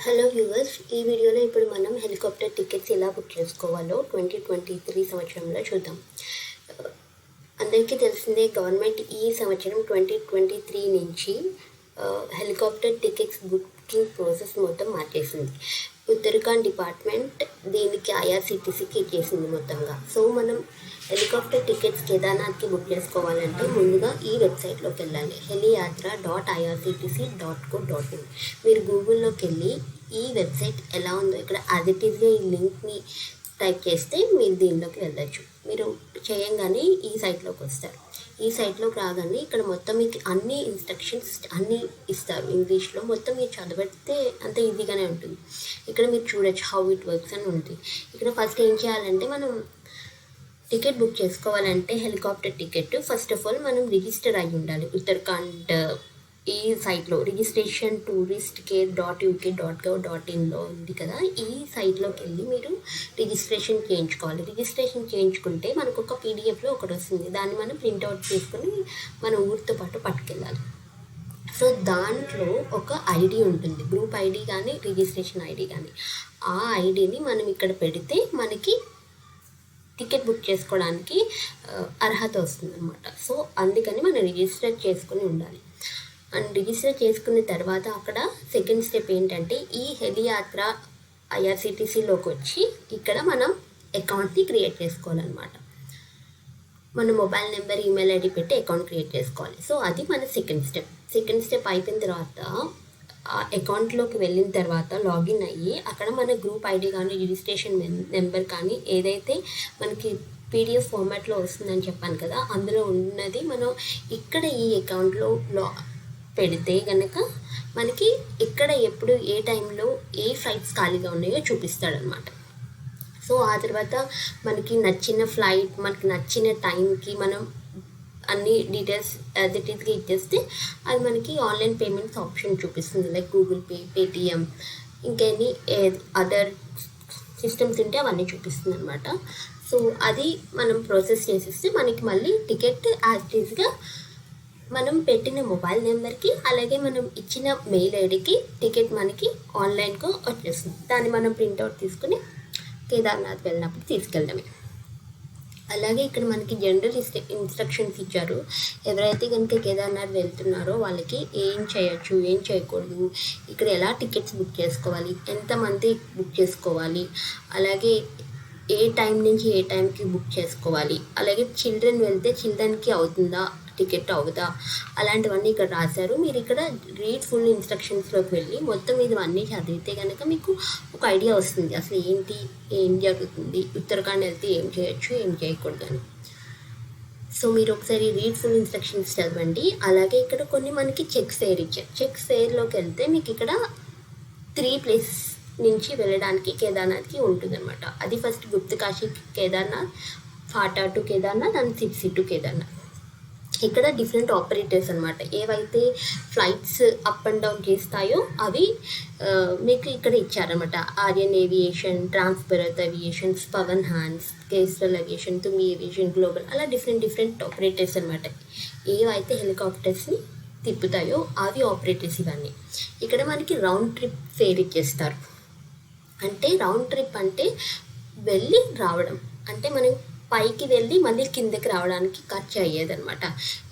Hello viewers, ఈ వీడియోలో ఇప్పుడు మనం హెలికాప్టర్ టికెట్స్ ఎలా బుక్ చేసుకోవాలో 2023 సంవత్సరంలో చూద్దాం. అందరికీ తెలిసిందే, గవర్నమెంట్ ఈ సంవత్సరం 2023 నుంచి హెలికాప్టర్ టికెట్స్ బుకింగ్ ప్రాసెస్ మొత్తం మార్చేసింది. ఉత్తరాఖండ్ డిపార్ట్మెంట్ దీనికి ఐఆర్సిటీసీకి ఇచ్చేసింది మొత్తంగా. సో మనం హెలికాప్టర్ టికెట్స్ కేదార్నాథ్కి బుక్ చేసుకోవాలంటే ముందుగా ఈ వెబ్సైట్లోకి వెళ్ళాలి, heliyatra.irctc.co.in. మీరు గూగుల్లోకి వెళ్ళి ఈ వెబ్సైట్ ఎలా ఉందో ఇక్కడ యాజ్ ఇట్ ఈస్గా ఈ లింక్ని టైప్ చేస్తే మీరు దీనిలోకి వెళ్ళచ్చు. మీరు చేయంగానే ఈ సైట్లోకి వస్తారు. ఈ సైట్లోకి రాగానే ఇక్కడ మొత్తం మీకు అన్ని ఇన్స్ట్రక్షన్స్ అన్నీ ఇస్తారు ఇంగ్లీష్లో. మొత్తం మీరు చదివితే అంత ఈజీగానే ఉంటుంది. ఇక్కడ మీరు చూడొచ్చు హౌ ఇట్ వర్క్స్ అని ఉంటుంది. ఇక్కడ ఫస్ట్ ఏం చేయాలంటే, మనం టికెట్ బుక్ చేసుకోవాలంటే helicopter ticket first of all మనం రిజిస్టర్ అయి ఉండాలి. ఉత్తరాఖండ్ ఈ సైట్లో రిజిస్ట్రేషన్ touristcare.uk.gov.inలో ఉంది కదా, ఈ సైట్లోకి వెళ్ళి మీరు రిజిస్ట్రేషన్ చేయించుకోవాలి. రిజిస్ట్రేషన్ చేయించుకుంటే మనకు ఒక పీడిఎఫ్లో ఒకటి వస్తుంది. దాన్ని మనం ప్రింట్అవుట్ చేసుకొని మన ఊరితో పాటు పట్టుకెళ్ళాలి. సో దాంట్లో ఒక ఐడి ఉంటుంది, గ్రూప్ ఐడి కానీ రిజిస్ట్రేషన్ ఐడి కానీ. ఆ ఐడిని మనం ఇక్కడ పెడితే మనకి టికెట్ బుక్ చేసుకోవడానికి అర్హత వస్తుంది అనమాట. సో అందుకని మనం రిజిస్టర్ చేసుకుని ఉండాలి. అండ్ రిజిస్టర్ చేసుకున్న తర్వాత అక్కడ సెకండ్ స్టెప్ ఏంటంటే, ఈ హెలియాత్ర ఐఆర్సిటీసీలోకి వచ్చి ఇక్కడ మనం అకౌంట్ని క్రియేట్ చేసుకోవాలన్నమాట. మన మొబైల్ నెంబర్, ఈమెయిల్ ఐడి పెట్టి అకౌంట్ క్రియేట్ చేసుకోవాలి. సో అది మన సెకండ్ స్టెప్ అయిపోయిన తర్వాత ఆ అకౌంట్లోకి వెళ్ళిన తర్వాత లాగిన్ అయ్యి అక్కడ మన గ్రూప్ ఐడి కానీ రిజిస్ట్రేషన్ నెంబర్ కానీ ఏదైతే మనకి పీడిఎఫ్ ఫార్మాట్లో వస్తుందని చెప్పాను కదా, అందులో ఉన్నది మనం ఇక్కడ ఈ అకౌంట్లో పెడితే కనుక మనకి ఇక్కడ ఎప్పుడు ఏ టైంలో ఏ ఫ్లైట్స్ ఖాళీగా ఉన్నాయో చూపిస్తాడనమాట. సో ఆ తర్వాత మనకి నచ్చిన ఫ్లైట్, మనకి నచ్చిన టైంకి మనం అన్ని డీటెయిల్స్ యాజ్ ఇట్ ఈస్గా ఇచ్చేస్తే అది మనకి ఆన్లైన్ పేమెంట్స్ ఆప్షన్ చూపిస్తుంది. లైక్ గూగుల్ పే, పేటిఎం, ఇంకెన్ని అదర్ సిస్టమ్స్ ఉంటే అవన్నీ చూపిస్తుంది అనమాట. సో అది మనం ప్రాసెస్ చేసేస్తే మనకి మళ్ళీ టికెట్ యాజ్ ఇట్ ఈస్గా మనం పెట్టిన మొబైల్ నెంబర్కి అలాగే మనం ఇచ్చిన మెయిల్ ఐడికి టికెట్ మనకి ఆన్లైన్కు వచ్చేస్తుంది. దాన్ని మనం ప్రింట్అవుట్ తీసుకుని కేదార్నాథ్ వెళ్ళినప్పుడు తీసుకెళ్ళడమే. అలాగే ఇక్కడ మనకి జనరల్ ఇన్స్ట్రక్షన్స్ ఇచ్చారు. ఎవరైతే కనుక కేదార్నాథ్ వెళ్తున్నారో వాళ్ళకి ఏం చేయొచ్చు, ఏం చేయకూడదు, ఇక్కడ ఎలా టికెట్స్ బుక్ చేసుకోవాలి, ఎంతమంది బుక్ చేసుకోవాలి, అలాగే ఏ టైం నుంచి ఏ టైంకి బుక్ చేసుకోవాలి, అలాగే చిల్డ్రన్ వెళ్తే చిల్డ్రన్కి అవుతుందా టికెట్ అవుదా, అలాంటివన్నీ ఇక్కడ రాశారు. మీరు ఇక్కడ రీడ్ ఫుల్ ఇన్స్ట్రక్షన్స్లోకి వెళ్ళి మొత్తం ఇవన్నీ చదివితే కనుక మీకు ఒక ఐడియా వస్తుంది అసలు ఏంటి, ఏం జరుగుతుంది, ఉత్తరాఖండ్ వెళ్తే ఏం చేయొచ్చు, ఏం చేయకూడదు అని. సో మీరు ఒకసారి రీడ్ ఫుల్ ఇన్స్ట్రక్షన్స్ చదవండి. అలాగే ఇక్కడ కొన్ని మనకి చెక్ ఫేర్ ఇచ్చారు. చెక్ ఫేర్లోకి వెళ్తే మీకు ఇక్కడ 3 ప్లేస్ నుంచి వెళ్ళడానికి కేదార్నాథ్కి ఉంటుందన్నమాట. అది first Guptkashi Kedarnath, Phata to Kedarnath and Sirsi to Kedarnath. ఇక్కడ డిఫరెంట్ ఆపరేటర్స్ అనమాట. ఏవైతే ఫ్లైట్స్ అప్ అండ్ డౌన్ చేస్తాయో అవి మీకు ఇక్కడ ఇచ్చారనమాట. ఆర్యన్ ఏవియేషన్, ట్రాన్స్పరత్ aviations, Pawan Hans, Kestrel aviation, Thumby aviation, global, అలా డిఫరెంట్ ఆపరేటర్స్ అనమాట. ఏవైతే హెలికాప్టర్స్ని తిప్పుతాయో అవి ఆపరేటర్స్ ఇవన్నీ. ఇక్కడ మనకి రౌండ్ ట్రిప్ ఫేర్ ఇచ్చేస్తారు. అంటే రౌండ్ ట్రిప్ అంటే వెళ్ళి రావడం, అంటే మనం పైకి వెళ్ళి మళ్ళీ కిందకి రావడానికి ఖర్చు అయ్యేదనమాట.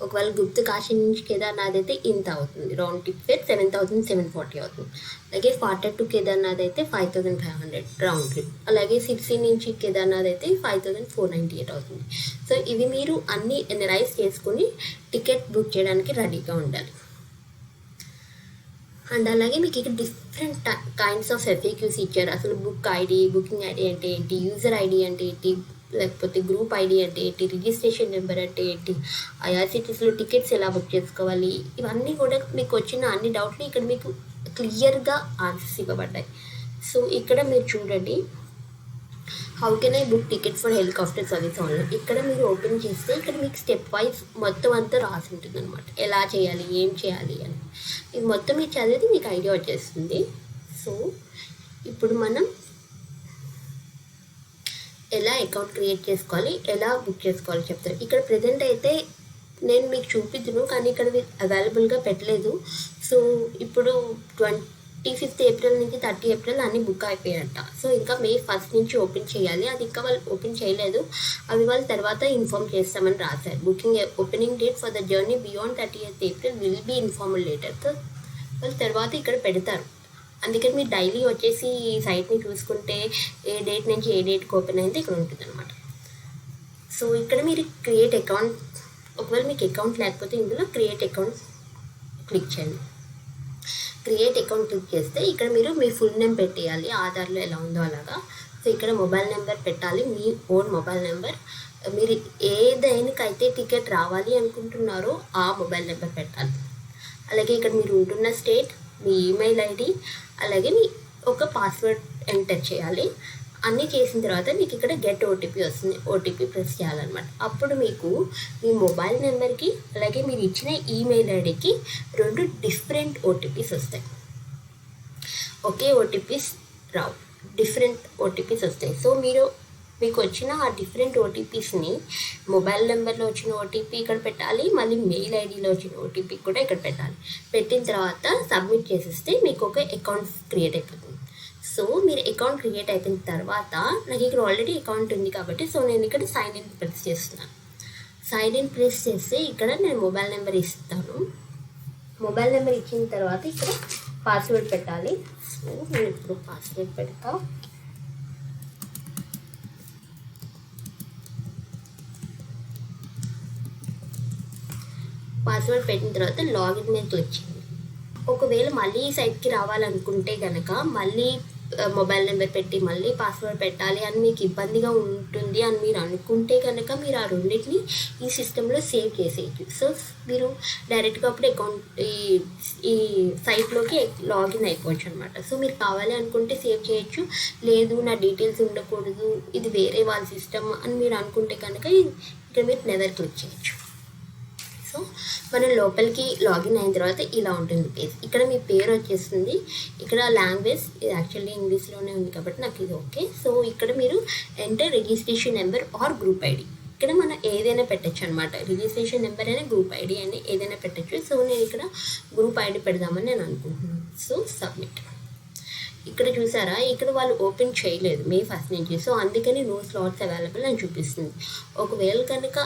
ఒకవేళ గుప్తకాశీ నుంచి కేదార్నాథ్ అయితే ఇంత అవుతుంది, రౌండ్ ట్రిప్ ఫేర్ 7,740 అవుతుంది. అలాగే ఫాటా టు కేదార్నాథ్ అయితే 5,500 రౌండ్ ట్రిప్. అలాగే సిప్సి నుంచి కేదార్నాథ్ అయితే 5,498 అవుతుంది. సో ఇవి మీరు అన్నీ ఎనలైజ్ చేసుకుని టికెట్ బుక్ చేయడానికి రెడీగా ఉండాలి. అండ్ అలాగే మీకు ఇక్కడ డిఫరెంట్ కైండ్స్ ఆఫ్ FAQs ఇచ్చారు. అసలు బుకింగ్ ఐడి అంటే ఏంటి, యూజర్ ఐడి అంటే ఏంటి, లేకపోతే గ్రూప్ ఐడి అంటే ఏంటి, రిజిస్ట్రేషన్ నెంబర్ అంటే ఏంటి, ఐఆర్సిటీసీలో టికెట్స్ ఎలా బుక్ చేసుకోవాలి, ఇవన్నీ కూడా మీకు వచ్చిన అన్ని డౌట్లు ఇక్కడ మీకు క్లియర్గా ఆన్సర్స్ ఇవ్వబడ్డాయి. సో ఇక్కడ మీరు చూడండి, how can I book ticket for helicopter service online. ఇక్కడ మీరు ఓపెన్ చేస్తే ఇక్కడ మీకు స్టెప్ వైజ్ మొత్తం అంతా రాసి ఉంటుంది అనమాట, ఎలా చేయాలి, ఏం చేయాలి అని. ఇది మొత్తం మీరు చదివితే మీకు ఐడియా వచ్చేస్తుంది. సో ఇప్పుడు మనం ఎలా అకౌంట్ క్రియేట్ చేసుకోవాలి, ఎలా బుక్ చేసుకోవాలి చెప్తారు. ఇక్కడ ప్రజెంట్ అయితే నేను మీకు చూపిద్దును, కానీ ఇక్కడ అవైలబుల్గా పెట్టలేదు. సో ఇప్పుడు 5th ఏప్రిల్ నుంచి 30 ఏప్రిల్ అన్నీ బుక్ అయిపోయాయంట. సో ఇంకా May 1 నుంచి ఓపెన్ చేయాలి. అది ఇంకా వాళ్ళు ఓపెన్ చేయలేదు. అవి వాళ్ళు తర్వాత ఇన్ఫార్మ్ చేస్తామని రాశారు. Booking opening date for the journey beyond 30th April will be informed later. So వాళ్ళు తర్వాత ఇక్కడ పెడతారు. అందుకని మీరు డైలీ వచ్చేసి ఈ సైట్ని చూసుకుంటే ఏ డేట్ నుంచి ఏ డేట్కి ఓపెన్ అయింది ఇక్కడ ఉంటుంది అనమాట. సో ఇక్కడ మీరు క్రియేట్ అకౌంట్, ఒకవేళ మీకు అకౌంట్ లేకపోతే ఇందులో క్రియేట్ అకౌంట్ క్లిక్ చేయండి. క్రియేట్ అకౌంట్ క్లిక్ చేస్తే ఇక్కడ మీరు మీ ఫుల్ నేమ్ పెట్టేయాలి, ఆధార్లో ఎలా ఉందో అలాగా. సో ఇక్కడ మొబైల్ నెంబర్ పెట్టాలి, మీ ఓన్ మొబైల్ నెంబర్. మీరు ఏ దేనికైతే టికెట్ రావాలి అనుకుంటున్నారో ఆ మొబైల్ నెంబర్ పెట్టాలి. అలాగే ఇక్కడ మీరు ఉంటున్న స్టేట్, మీ ఈమెయిల్ ఐడి, అలాగే మీ ఒక పాస్వర్డ్ ఎంటర్ చేయాలి. అన్నీ చేసిన తర్వాత మీకు ఇక్కడ గెట్ ఓటీపీ వస్తుంది. ఓటీపీ ప్రెస్ చేయాలన్నమాట. అప్పుడు మీకు మీ మొబైల్ నెంబర్కి అలాగే మీరు ఇచ్చిన ఈమెయిల్ ఐడికి 2 డిఫరెంట్ ఓటీపీస్ వస్తాయి. ఒకే ఓటీపీస్ రావు, డిఫరెంట్ ఓటీపీస్ వస్తాయి. సో మీకు వచ్చిన ఆ డిఫరెంట్ ఓటీపీస్ని మొబైల్ నెంబర్లో వచ్చిన ఓటీపీ ఇక్కడ పెట్టాలి, మళ్ళీ మెయిల్ ఐడిలో వచ్చిన ఓటీపీ కూడా ఇక్కడ పెట్టాలి. పెట్టిన తర్వాత సబ్మిట్ చేసేస్తే మీకు ఒక అకౌంట్ క్రియేట్ అయిపోతుంది. సో మీరు అకౌంట్ క్రియేట్ అయిపోయిన తర్వాత నాకు ఇక్కడ ఆల్రెడీ అకౌంట్ ఉంది కాబట్టి సో నేను ఇక్కడ సైన్ ఇన్ ప్రెస్ చేస్తున్నాను. సైన్ ఇన్ ప్రెస్ చేస్తే ఇక్కడ నేను మొబైల్ నెంబర్ ఇస్తాను. మొబైల్ నెంబర్ ఇచ్చిన తర్వాత ఇక్కడ పాస్వర్డ్ పెట్టాలి. సో నేను ఇప్పుడు పాస్వర్డ్ పెడతా. పాస్వర్డ్ పెట్టిన తర్వాత లాగిన్ మీద క్లిక్ చేయండి. ఒకవేళ మళ్ళీ ఈ సైట్కి రావాలనుకుంటే కనుక మళ్ళీ మొబైల్ నెంబర్ పెట్టి మళ్ళీ పాస్వర్డ్ పెట్టాలి అని మీకు ఇబ్బందిగా ఉంటుంది అని మీరు అనుకుంటే కనుక మీరు ఆ రెండింటిని ఈ సిస్టంలో సేవ్ చేసేయచ్చు. సో మీరు డైరెక్ట్గా అప్పుడు అకౌంట్ ఈ సైట్లోకి లాగిన్ అయిపోవచ్చు అనమాట. సో మీరు కావాలి అనుకుంటే సేవ్ చేయొచ్చు, లేదు నా డీటెయిల్స్ ఉండకూడదు, ఇది వేరే వాళ్ళ సిస్టమ్ అని మీరు అనుకుంటే కనుక ఇక్కడ మీరు నెవర్ క్లిక్ చేయొచ్చు. సో మనం లోపలికి లాగిన్ అయిన తర్వాత ఇలా ఉంటుంది పేజ్. ఇక్కడ మీ పేరు వచ్చేస్తుంది. ఇక్కడ లాంగ్వేజ్ ఇది యాక్చువల్లీ ఇంగ్లీష్లోనే ఉంది కాబట్టి నాకు ఇది ఓకే. సో ఇక్కడ మీరు enter registration number or group ID. ఇక్కడ మనం ఏదైనా పెట్టచ్చు అనమాట. రిజిస్ట్రేషన్ నెంబర్ అయినా గ్రూప్ ఐడి అని ఏదైనా పెట్టచ్చు. సో నేను ఇక్కడ గ్రూప్ ఐడి పెడదామని నేను అనుకుంటున్నాను. So submit. ఇక్కడ చూసారా, ఇక్కడ వాళ్ళు ఓపెన్ చేయలేదు May 1 నుంచి. సో అందుకని నో స్లాట్స్ అవైలబుల్ అని చూపిస్తుంది. ఒకవేళ కనుక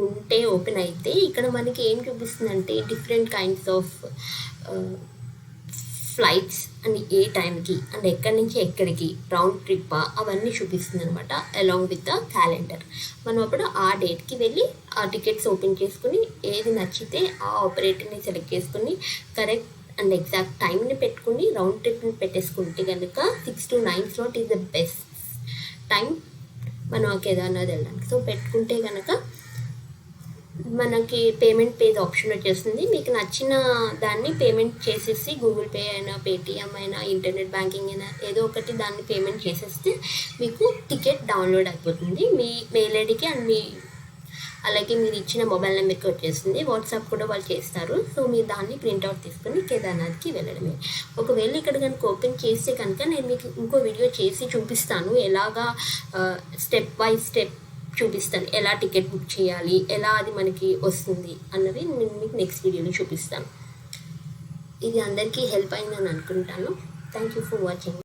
ఉంటే ఓపెన్ అయితే ఇక్కడ మనకి ఏం చూపిస్తుంది అంటే different kinds of flights and ఏ టైంకి అండ్ ఎక్కడి నుంచి ఎక్కడికి రౌండ్ ట్రిప్ అవన్నీ చూపిస్తుంది అనమాట అలాంగ్ విత్ ద క్యాలెండర్. మనం అప్పుడు ఆ డేట్కి వెళ్ళి ఆ టికెట్స్ ఓపెన్ చేసుకుని ఏది నచ్చితే ఆ ఆపరేటర్ని సెలెక్ట్ చేసుకుని కరెక్ట్ అండ్ ఎగ్జాక్ట్ టైంని పెట్టుకుని రౌండ్ ట్రిప్ని పెట్టేసుకుంటే కనుక 6 to 9 slot is the best time మనం కేదార్నాథ్ వెళ్ళడానికి. సో పెట్టుకుంటే కనుక మనకి పేమెంట్ పేజ్ ఆప్షన్ వచ్చేస్తుంది. మీకు నచ్చిన దాన్ని పేమెంట్ చేసేసి గూగుల్ పే అయినా పేటిఎం అయినా ఇంటర్నెట్ బ్యాంకింగ్ అయినా ఏదో ఒకటి దాన్ని పేమెంట్ చేసేస్తే మీకు టికెట్ డౌన్లోడ్ అయిపోతుంది మీ మెయిల్ ఐడికి అండ్ అలాగే మీరు ఇచ్చిన మొబైల్ నెంబర్కి వచ్చేస్తుంది. వాట్సాప్ కూడా వాళ్ళు చేస్తారు. సో మీరు దాన్ని ప్రింట్అవుట్ తీసుకొని కేదార్నాథ్కి వెళ్ళడమే. ఒకవేళ ఇక్కడ కనుక ఓపెన్ చేస్తే కనుక నేను మీకు ఇంకో వీడియో చేసి చూపిస్తాను. ఎలాగా స్టెప్ బై స్టెప్ చూపిస్తాను, ఎలా టికెట్ బుక్ చేయాలి, ఎలా అది మనకి వస్తుంది అన్నది నేను మీకు నెక్స్ట్ వీడియోలో చూపిస్తాను. ఇది అందరికీ హెల్ప్ అయిందని అనుకుంటాను. Thank you for watching.